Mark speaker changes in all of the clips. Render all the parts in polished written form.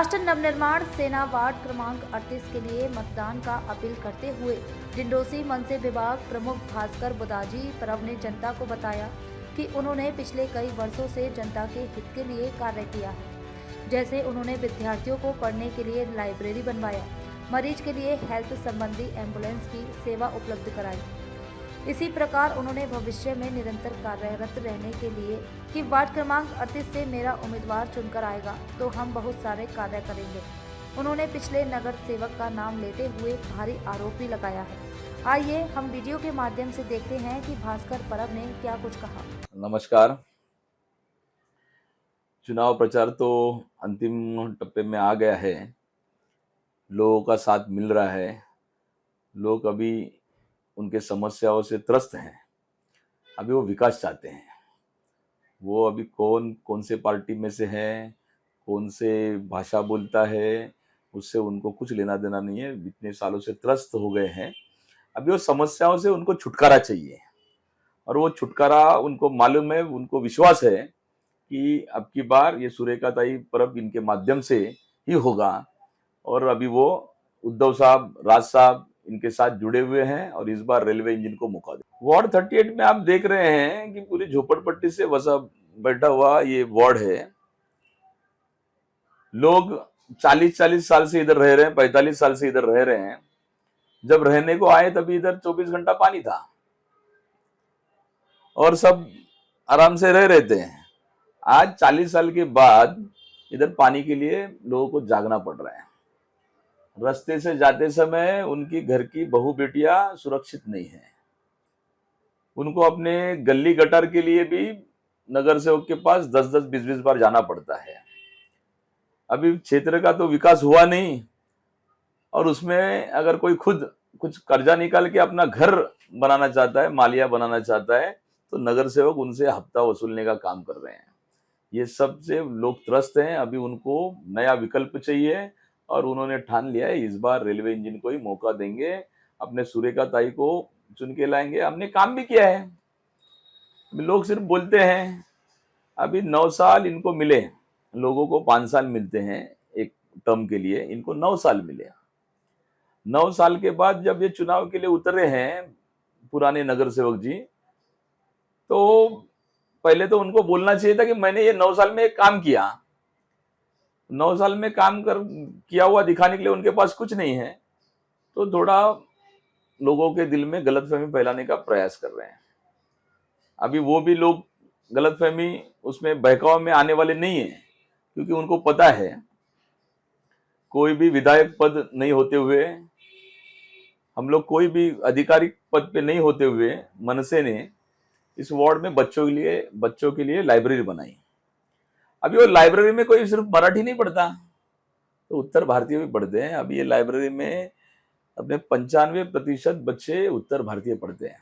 Speaker 1: राष्ट्र नवनिर्माण सेना वार्ड क्रमांक 38 के लिए मतदान का अपील करते हुए डिंडोसी मनसे विभाग प्रमुख भास्कर बुदाजी परब ने जनता को बताया कि उन्होंने पिछले कई वर्षों से जनता के हित के लिए कार्य किया है। जैसे उन्होंने विद्यार्थियों को पढ़ने के लिए लाइब्रेरी बनवाया, मरीज के लिए हेल्थ संबंधी एम्बुलेंस की सेवा उपलब्ध कराई। इसी प्रकार उन्होंने भविष्य में निरंतर कार्यरत रहने के लिए कि वार्ड क्रमांक 38 से मेरा उम्मीदवार चुनकर आएगा तो हम बहुत सारे कार्य करेंगे। उन्होंने पिछले नगर सेवक का नाम लेते हुए भारी आरोप भी लगाया है। आइए हम वीडियो के माध्यम से देखते हैं कि भास्कर परब ने क्या कुछ कहा।
Speaker 2: नमस्कार। चुनाव प्रचार तो अंतिम टप्पे में आ गया है। लोगों का साथ मिल रहा है। लोग अभी उनके समस्याओं से त्रस्त हैं। अभी वो विकास चाहते हैं। वो अभी कौन से पार्टी में से है, कौन से भाषा बोलता है, उससे उनको कुछ लेना देना नहीं है। इतने सालों से त्रस्त हो गए हैं। अभी वो समस्याओं से उनको छुटकारा चाहिए और वो छुटकारा उनको मालूम है, उनको विश्वास है कि अब की बार ये सुरेखाताई परब इनके माध्यम से ही होगा। और अभी वो उद्धव साहब, राज साहब इनके साथ जुड़े हुए हैं और इस बार रेलवे इंजन को मौका दे। वार्ड 38 में आप देख रहे हैं कि पूरी झोपड़पट्टी से वसा बैठा हुआ ये वार्ड है। लोग 40-40 साल से इधर रह रहे हैं, 45 साल से इधर रह रहे हैं। जब रहने को आए तभी इधर 24 घंटा पानी था और सब आराम से रह रहे थे। आज 40 साल के बाद इधर पानी के लिए लोगों को जागना पड़ रहा है। रास्ते से जाते समय उनकी घर की बहू बेटियां सुरक्षित नहीं है। उनको अपने गली गटर के लिए भी नगर सेवक के पास 10-10, 20-20 बार जाना पड़ता है। अभी क्षेत्र का तो विकास हुआ नहीं और उसमें अगर कोई खुद कुछ कर्जा निकाल के अपना घर बनाना चाहता है, मालिया बनाना चाहता है, तो नगर सेवक उनसे हफ्ता वसूलने का काम कर रहे हैं। ये सब से लोग त्रस्त हैं। अभी उनको नया विकल्प चाहिए और उन्होंने ठान लिया है इस बार रेलवे इंजन को ही मौका देंगे। अपने सुरेखाताई को चुन के लाएंगे। हमने काम भी किया है। लोग सिर्फ बोलते हैं। अभी 9 साल इनको मिले। लोगों को 5 साल मिलते हैं एक टर्म के लिए, इनको 9 साल मिले। 9 साल के बाद जब ये चुनाव के लिए उतरे हैं पुराने नगर सेवक जी, तो पहले तो उनको बोलना चाहिए था कि मैंने ये 9 साल में एक काम किया। 9 साल में काम किया हुआ दिखाने के लिए उनके पास कुछ नहीं है, तो थोड़ा लोगों के दिल में गलतफहमी फैलाने का प्रयास कर रहे हैं। अभी वो भी लोग गलतफहमी उसमें बहकाव में आने वाले नहीं है, क्योंकि उनको पता है कोई भी विधायक पद नहीं होते हुए, हम लोग कोई भी आधिकारिक पद पे नहीं होते हुए मनसे ने इस वार्ड में बच्चों के लिए लाइब्रेरी बनाई। अभी वो लाइब्रेरी में कोई सिर्फ मराठी नहीं पढ़ता, तो उत्तर भारतीय भी पढ़ते हैं। अभी ये लाइब्रेरी में अपने 95% बच्चे उत्तर भारतीय पढ़ते हैं।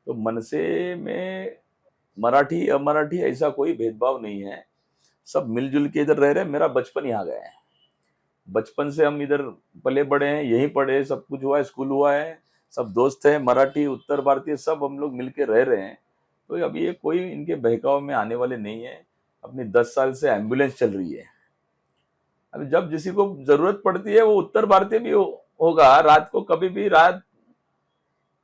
Speaker 2: तो मनसे में मराठी अमराठी ऐसा कोई भेदभाव नहीं है। सब मिलजुल के इधर रह रहे हैं। मेरा बचपन यहाँ गया है। बचपन से हम इधर पले बड़े हैं, यहीं पढ़े, सब कुछ हुआ है, स्कूल हुआ है, सब दोस्त हैं, मराठी उत्तर भारतीय सब हम लोग मिलके रह रहे हैं। तो अभी ये कोई इनके बहकाव में आने वाले नहीं है। अपनी 10 साल से एम्बुलेंस चल रही है। अभी जब किसी को जरूरत पड़ती है वो उत्तर भारतीय भी होगा। रात को कभी भी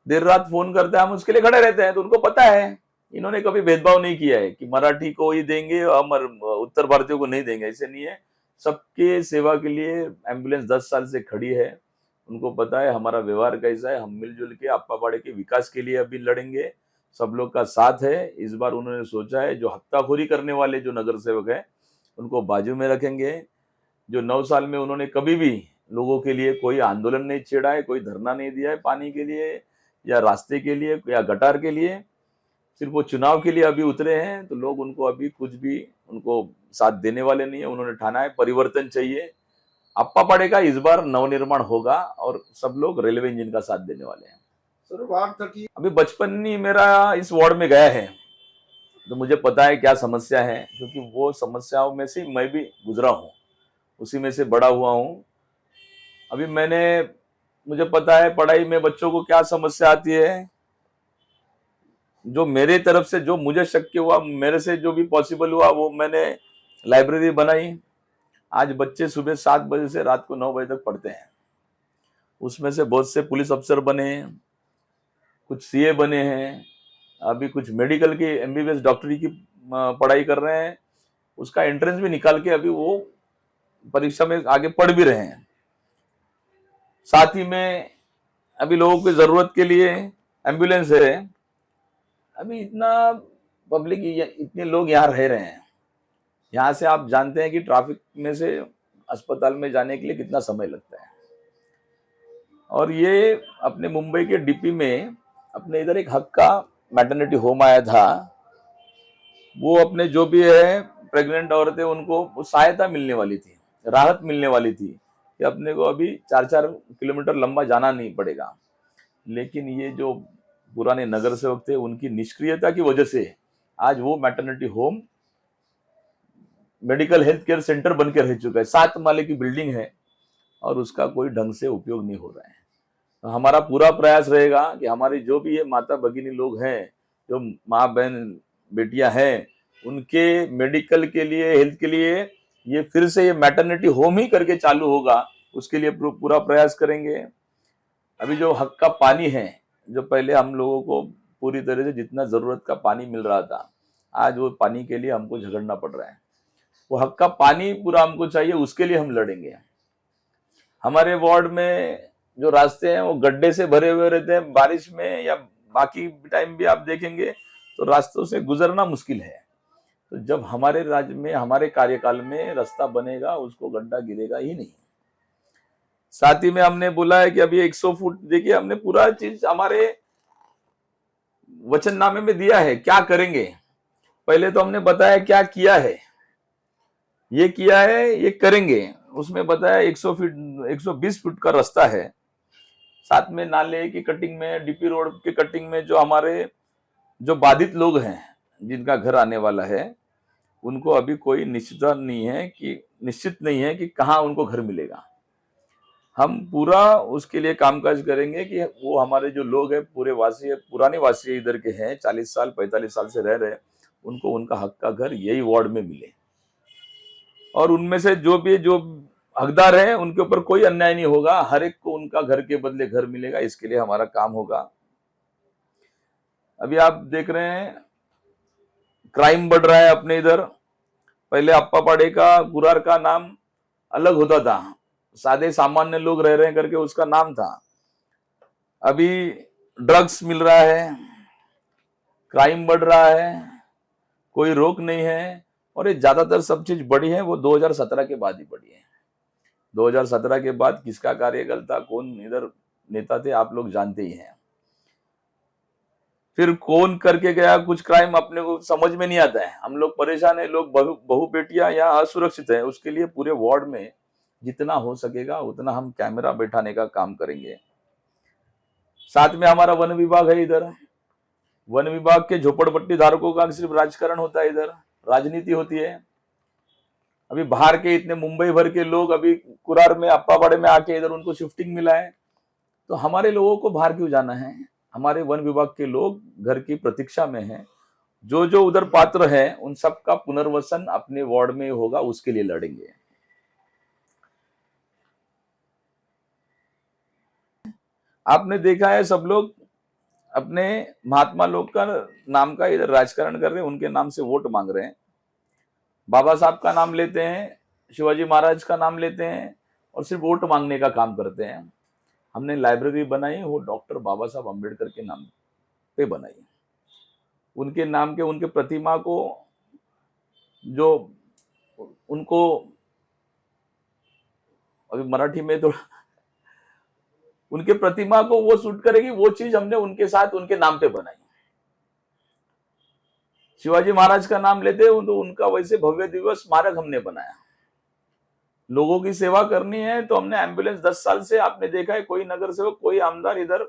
Speaker 2: देर रात फोन करता है, हम उसके लिए खड़े रहते हैं। तो उनको पता है, इन्होंने कभी भेदभाव नहीं किया है कि मराठी को ही देंगे और उत्तर भारतीयों को नहीं देंगे, ऐसे नहीं है। सबके सेवा के लिए एम्बुलेंस 10 साल से खड़ी है। उनको पता है हमारा व्यवहार कैसा है। हम मिलजुल के अप्पापाड़े के विकास के लिए अभी लड़ेंगे। सब लोग का साथ है। इस बार उन्होंने सोचा है जो हत्ताखोरी करने वाले जो नगर सेवक है उनको बाजू में रखेंगे। जो 9 साल में उन्होंने कभी भी लोगों के लिए कोई आंदोलन नहीं छेड़ा है, कोई धरना नहीं दिया है पानी के लिए या रास्ते के लिए या गटार के लिए, सिर्फ वो चुनाव के लिए अभी उतरे हैं। तो लोग उनको अभी कुछ भी उनको साथ देने वाले नहीं है। उन्होंने ठाना है परिवर्तन चाहिए। अप्पापाड़े का इस बार नवनिर्माण होगा और सब लोग रेलवे इंजन का साथ देने वाले हैं।
Speaker 3: सर वार्ड 30
Speaker 2: अभी बचपन ही मेरा इस वार्ड में गया है, तो मुझे पता है क्या समस्या है, क्योंकि वो समस्याओं में से मैं भी गुजरा हूँ, उसी में से बड़ा हुआ हूँ। अभी मुझे पता है पढ़ाई में बच्चों को क्या समस्या आती है। जो मेरे तरफ से जो मुझे शक्य हुआ, मेरे से जो भी पॉसिबल हुआ, वो मैंने लाइब्रेरी बनाई। आज बच्चे सुबह 7 बजे से रात को 9 बजे तक पढ़ते हैं। उसमें से बहुत से पुलिस अफसर बने हैं, कुछ सीए बने हैं, अभी कुछ मेडिकल की एमबीबीएस डॉक्टरी की पढ़ाई कर रहे हैं। उसका एंट्रेंस भी निकाल के अभी वो परीक्षा में आगे पढ़ भी रहे हैं। साथ ही में अभी लोगों की जरूरत के लिए एम्बुलेंस है। अभी इतना पब्लिक, इतने लोग यहाँ रह रहे हैं। यहाँ से आप जानते हैं कि ट्रैफिक में से अस्पताल में जाने के लिए कितना समय लगता है। और ये अपने मुंबई के डीपी में अपने इधर एक हक का मैटरनिटी होम आया था। वो अपने जो भी है प्रेग्नेंट औरतें, उनको सहायता मिलने वाली थी, राहत मिलने वाली थी कि अपने को अभी 4-4 किलोमीटर लंबा जाना नहीं पड़ेगा। लेकिन ये जो पुराने नगर सेवक थे, उनकी निष्क्रियता की वजह से आज वो maternity home medical health care centre बनकर रह चुका है। 7 माले की बिल्डिंग है और उसका कोई ढंग से उपयोग नहीं हो रहा है। तो हमारा पूरा प्रयास रहेगा कि हमारी जो भी ये माता भगिनी लोग हैं, जो माँ बहन बेटियां हैं, उनके मेडिकल के लिए, हेल्थ के लिए ये फिर से ये मैटरनिटी होम ही करके चालू होगा, उसके लिए पूरा प्रयास करेंगे। अभी जो हक का पानी है, जो पहले हम लोगों को पूरी तरह से जितना जरूरत का पानी मिल रहा था, आज वो पानी के लिए हमको झगड़ना पड़ रहा है। वो हक का पानी पूरा हमको चाहिए, उसके लिए हम लड़ेंगे। हमारे वार्ड में जो रास्ते हैं वो गड्ढे से भरे हुए रहते हैं। बारिश में या बाकी टाइम भी आप देखेंगे तो रास्तों से गुजरना मुश्किल है। तो जब हमारे राज्य में, हमारे कार्यकाल में रास्ता बनेगा, उसको गड्ढा गिरेगा ही नहीं। साथ ही में हमने बोला है कि अभी 100 फुट, देखिए हमने पूरा चीज हमारे वचननामे में दिया है क्या करेंगे। पहले तो हमने बताया क्या किया है, ये किया है, ये करेंगे। उसमें बताया 100 फीट 120 फुट का रास्ता है। साथ में नाले की कटिंग में, डीपी रोड की कटिंग में जो हमारे जो बाधित लोग हैं, जिनका घर आने वाला है, उनको अभी कोई निश्चित नहीं है कि कहाँ उनको घर मिलेगा। हम पूरा उसके लिए कामकाज करेंगे कि वो हमारे जो लोग हैं, पूरे वासी, पुराने वासी इधर के हैं, 40 साल 45 साल से रह रहे हैं, उनको उनका हक का घर यही वार्ड में मिले। और उनमें से जो हकदार है, उनके ऊपर कोई अन्याय नहीं होगा, हर एक को उनका घर के बदले घर मिलेगा। इसके लिए हमारा काम होगा। अभी आप देख रहे हैं क्राइम बढ़ रहा है अपने इधर। पहले अप्पापाड़े का, गुरार का नाम अलग होता था, सादे सामान्य लोग रह रहे हैं करके उसका नाम था। अभी ड्रग्स मिल रहा है, क्राइम बढ़ रहा है, कोई रोक नहीं है। और ये ज्यादातर सब चीज बढ़ी है वो 2017 के बाद ही बढ़ी है। 2017 के बाद किसका कार्यकाल था, कौन इधर नेता थे, आप लोग जानते ही हैं। फिर कौन करके गया कुछ क्राइम, अपने को समझ में नहीं आता है। हम लोग परेशान है, लोग बहु बेटियां यहाँ असुरक्षित है। उसके लिए पूरे वार्ड में जितना हो सकेगा उतना हम कैमरा बैठाने का काम करेंगे। साथ में हमारा वन विभाग है इधर। वन विभाग के झोपड़पट्टी धारकों का सिर्फ राजकारण होता है, इधर राजनीति होती है। अभी बाहर के इतने मुंबई भर के लोग अभी कुरार में, अप्पापाड़े में आके इधर उनको शिफ्टिंग मिला है। तो हमारे लोगों को बाहर क्यों जाना है? हमारे वन विभाग के लोग घर की प्रतीक्षा में हैं। जो जो उधर पात्र है उन सब का पुनर्वसन अपने वार्ड में होगा, उसके लिए लड़ेंगे। आपने देखा है सब लोग अपने महात्मा लोग का नाम का इधर राजकारण कर रहे हैं, उनके नाम से वोट मांग रहे हैं। बाबा साहब का नाम लेते हैं, शिवाजी महाराज का नाम लेते हैं और सिर्फ वोट मांगने का काम करते हैं। हमने लाइब्रेरी बनाई, वो डॉक्टर बाबा साहब अम्बेडकर के नाम पे बनाई। उनके नाम के, उनके प्रतिमा को, जो उनको अभी मराठी में तो उनके प्रतिमा को वो सूट करेगी, वो चीज हमने उनके साथ, उनके नाम पे बनाई। शिवाजी महाराज का नाम लेते हैं तो उनका वैसे भव्य दिवस स्मारक हमने बनाया। लोगों की सेवा करनी है तो हमने एम्बुलेंस 10 साल से, आपने देखा है कोई नगर सेवक, कोई आमदार इधर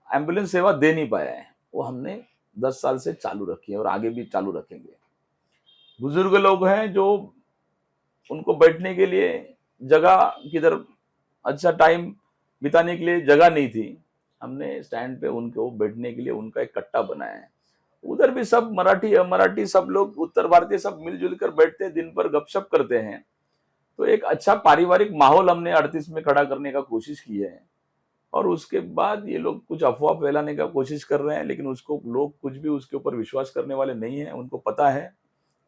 Speaker 2: एम्बुलेंस सेवा दे नहीं पाया है। वो हमने 10 साल से चालू रखी है और आगे भी चालू रखेंगे। बुजुर्ग लोग हैं जो, उनको बैठने के लिए जगह, किधर अच्छा टाइम बिताने के लिए जगह नहीं थी, हमने स्टैंड पे उनको बैठने के लिए उनका एक कट्टा बनाया है। उधर भी सब मराठी अमराठी सब लोग, उत्तर भारतीय सब मिलजुल कर बैठते हैं, दिन भर गपशप करते हैं। तो एक अच्छा पारिवारिक माहौल हमने 38 में खड़ा करने का कोशिश की है। और उसके बाद ये लोग कुछ अफवाह फैलाने का कोशिश कर रहे हैं, लेकिन उसको लोग कुछ भी उसके ऊपर विश्वास करने वाले नहीं है। उनको पता है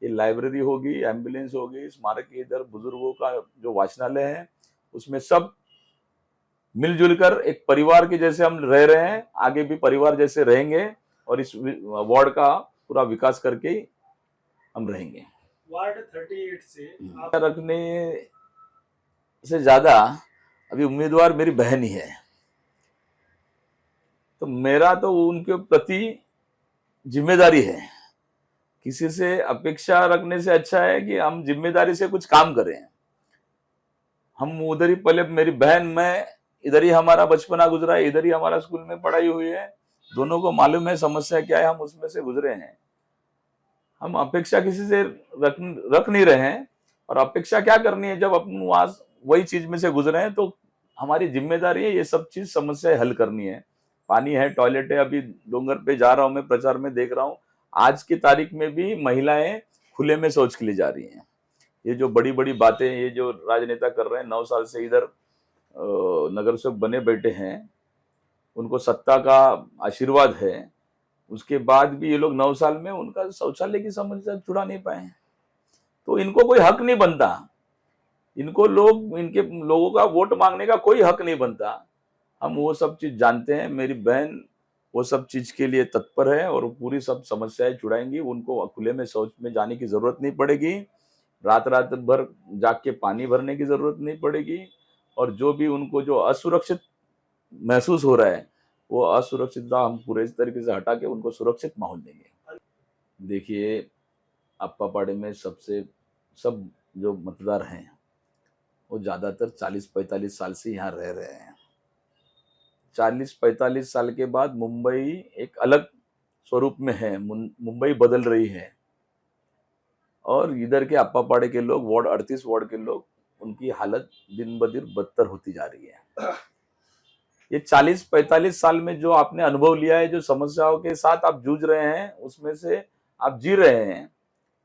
Speaker 2: ये लाइब्रेरी होगी, एम्बुलेंस होगी, स्मारक के इधर बुजुर्गों का जो वाचनालय है, उसमें सब मिलजुल कर एक परिवार के जैसे हम रह रहे हैं, आगे भी परिवार जैसे रहेंगे और इस वार्ड का पूरा विकास करके हम रहेंगे।
Speaker 3: वार्ड 38 से आप
Speaker 2: रखने से ज्यादा अभी उम्मीदवार मेरी बहन ही है, तो मेरा तो उनके प्रति जिम्मेदारी है। किसी से अपेक्षा रखने से अच्छा है कि हम जिम्मेदारी से कुछ काम करें। हम उधर ही पहले, मेरी बहन, मैं, इधर ही हमारा बचपना गुजरा है, इधर ही हमारा स्कूल में पढ़ाई हुई है, दोनों को मालूम है समस्या क्या है, हम उसमें से गुजरे हैं। हम अपेक्षा किसी से रख नहीं रहे हैं। और अपेक्षा क्या करनी है, जब अपन वहां वही चीज में से गुजरे हैं तो हमारी जिम्मेदारी है ये सब चीज समस्या हल करनी है। पानी है, टॉयलेट है, अभी डोंगर पे जा रहा हूं मैं, प्रचार में देख रहा हूं, आज की तारीख में भी महिलाएं खुले में शौच के लिए जा रही हैं। ये जो बड़ी बड़ी बातें ये जो राजनेता कर रहे हैं, 9 साल से इधर नगर सेवक बने बैठे हैं, उनको सत्ता का आशीर्वाद है, उसके बाद भी ये लोग 9 साल में उनका शौचालय की समस्या छुड़ा नहीं पाए। तो इनको कोई हक नहीं बनता, इनको इनके लोगों का वोट मांगने का कोई हक नहीं बनता। हम वो सब चीज जानते हैं। मेरी बहन वो सब चीज के लिए तत्पर है और पूरी सब समस्याएं छुड़ाएंगी। उनको खुले में शौच में जाने की जरूरत नहीं पड़ेगी, रात रात भर जाग के पानी भरने की जरूरत नहीं पड़ेगी। और जो भी उनको जो असुरक्षित महसूस हो रहा है, वो असुरक्षितता हम पूरे तरीके से हटा के उनको सुरक्षित माहौल देंगे। देखिए, अप्पापाड़े में सब जो मतदार हैं वो ज्यादातर 40-45 साल से यहाँ रह रहे हैं। 40-45 साल के बाद मुंबई एक अलग स्वरूप में है, मुंबई बदल रही है। और इधर के अप्पापाड़े के लोग, वार्ड 38 वार्ड के लोग, उनकी हालत दिन ब दिन बदतर होती जा रही है। ये 40-45 साल में जो आपने अनुभव लिया है, जो समस्याओं के साथ आप जूझ रहे हैं, उसमें से आप जी रहे हैं,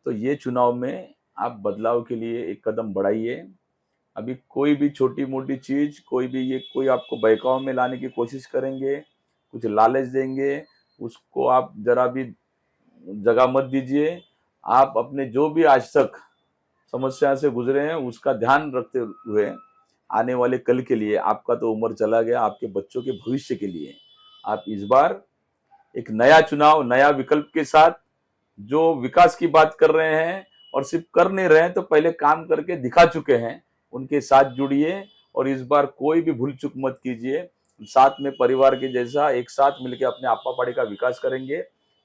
Speaker 2: तो ये चुनाव में आप बदलाव के लिए एक कदम बढ़ाइए। अभी कोई भी छोटी मोटी चीज, कोई आपको बहकाव में लाने की कोशिश करेंगे, कुछ लालच देंगे, उसको आप जरा भी जगह मत दीजिए। आप अपने जो भी आज तक समस्या से गुजरे हैं उसका ध्यान रखते हुए आने वाले कल के लिए, आपका तो उम्र चला गया, आपके बच्चों के भविष्य के लिए आप इस बार एक नया चुनाव, नया विकल्प के साथ, जो विकास की बात कर रहे हैं और सिर्फ कर नहीं रहे हैं तो पहले काम करके दिखा चुके हैं, उनके साथ जुड़िए। और इस बार कोई भी भूल चूक मत कीजिए। साथ में परिवार के जैसा एक साथ मिलकर अपने अप्पापाड़ी का विकास करेंगे।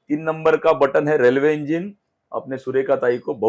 Speaker 2: 3 नंबर का बटन है रेलवे इंजन, अपने सुरेखा ताई को